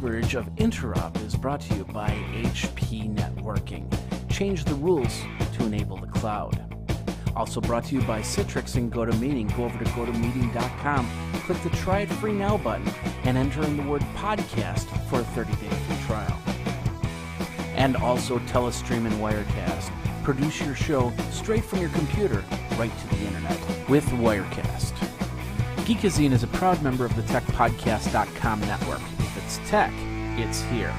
coverage of Interop is brought to you by HP Networking. Change the rules to enable the cloud. Also brought to you by Citrix and GoToMeeting. Go over to GoToMeeting.com, click the Try It Free Now button, and enter in the word podcast for a 30-day free trial. And also Telestream and Wirecast. Produce your show straight from your computer right to the internet with Wirecast. Geekazine is a proud member of the TechPodcast.com network. If it's tech, it's here.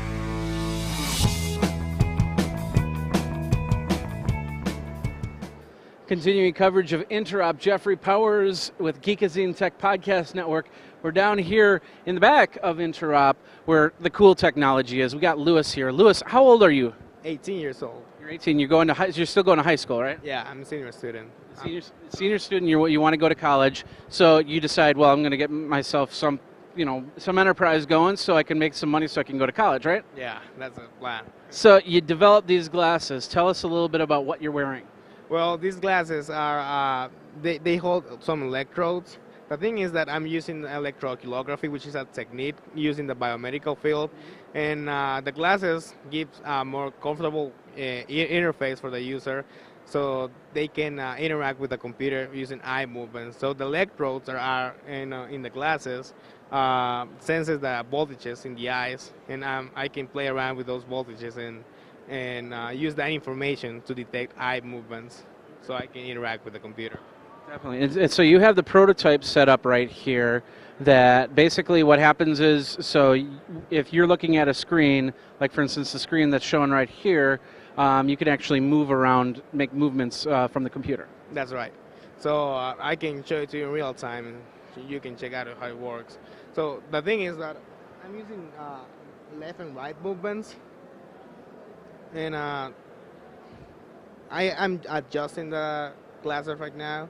Continuing coverage of Interop, Jeffrey Powers with Geekazine Tech Podcast Network. We're down here in the back of Interop where the cool technology is. We got Lewis here. Lewis, how old are you? 18 years old. You're 18. You're still going to high school, right? Yeah, I'm a senior student. Senior student. You want to go to college, so you decide, well, I'm going to get myself some enterprise going, so I can make some money, so I can go to college, right? Yeah, that's the plan. So you developed these glasses. Tell us a little bit about what you're wearing. Well, these glasses are they hold some electrodes. The thing is that I'm using electroculography, which is a technique used in the biomedical field, and the glasses give a more comfortable interface for the user, so they can interact with the computer using eye movements. So the electrodes are in the glasses senses the voltages in the eyes, and I can play around with those voltages and use that information to detect eye movements, so I can interact with the computer. Definitely. And so you have the prototype set up right here that basically what happens is, so if you're looking at a screen, like for instance the screen that's shown right here, you can actually move around, make movements from the computer. That's right. So I can show it to you in real time, and you can check out how it works. So the thing is that I'm using left and right movements, and I'm adjusting the glasses right now.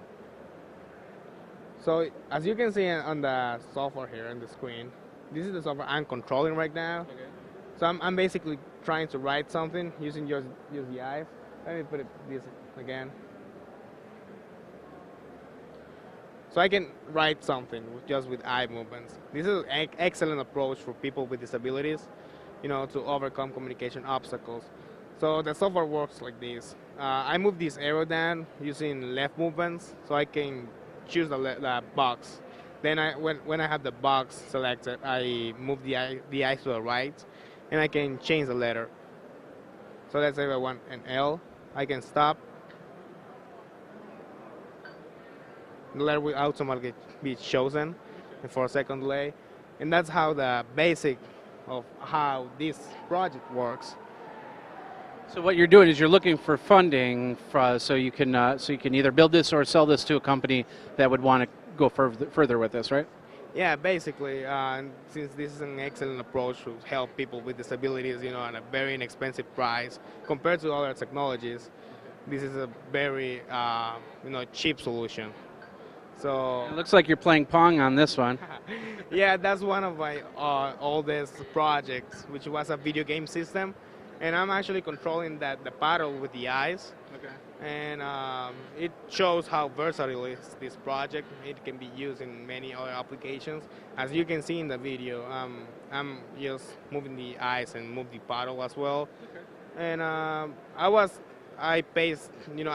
So as you can see on the software here on the screen, this is the software I'm controlling right now. Okay. So I'm basically trying to write something using just the eyes. Let me put this again. So I can write something just with eye movements. This is an excellent approach for people with disabilities, to overcome communication obstacles. So the software works like this. I move this arrow down using left movements, so I can choose the box. Then when I have the box selected, I move the eye to the right, and I can change the letter. So let's say if I want an L, I can stop. The letter will automatically be chosen in 4-second delay, and that's how the basic of how this project works. So what you're doing is you're looking for funding so you can either build this or sell this to a company that would want to go further with this, right? Yeah, basically, since this is an excellent approach to help people with disabilities, at a very inexpensive price compared to other technologies, this is a very, cheap solution. So it looks like you're playing Pong on this one. Yeah, that's one of my oldest projects, which was a video game system. And I'm actually controlling the paddle with the eyes. Okay. And it shows how versatile is this project. It can be used in many other applications. As you can see in the video, I'm just moving the eyes and move the paddle as well. Okay. And I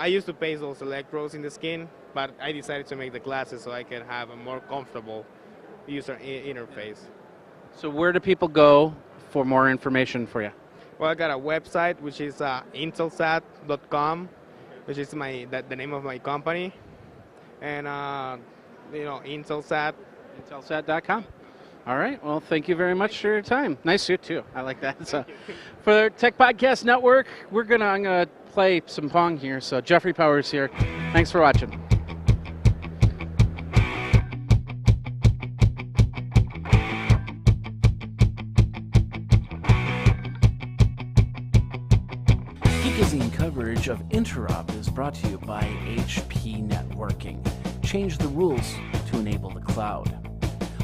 used to paste those electrodes in the skin, but I decided to make the glasses so I can have a more comfortable user interface. So where do people go for more information for you? Well, I got a website, which is intelsat.com, which is the name of my company, and Intelsat. Intelsat.com. All right. Well, thank you very much for your time. Nice suit too. I like that. So, for Tech Podcast Network, I'm gonna play some Pong here. So Jeffrey Powers here. Thanks for watching. Geekazine coverage of Interop is brought to you by HP Networking. Change the rules to enable the cloud.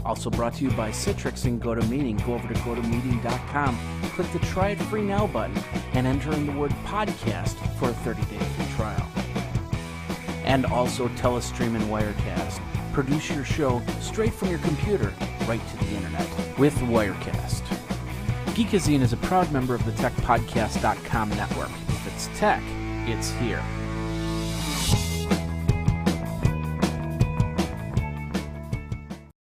Also brought to you by Citrix and GoToMeeting. Go over to GoToMeeting.com, click the Try It Free Now button, and enter in the word podcast for a 30-day free trial. And also Telestream and Wirecast. Produce your show straight from your computer right to the internet with Wirecast. Geekazine is a proud member of the TechPodcast.com network. If it's tech, it's here.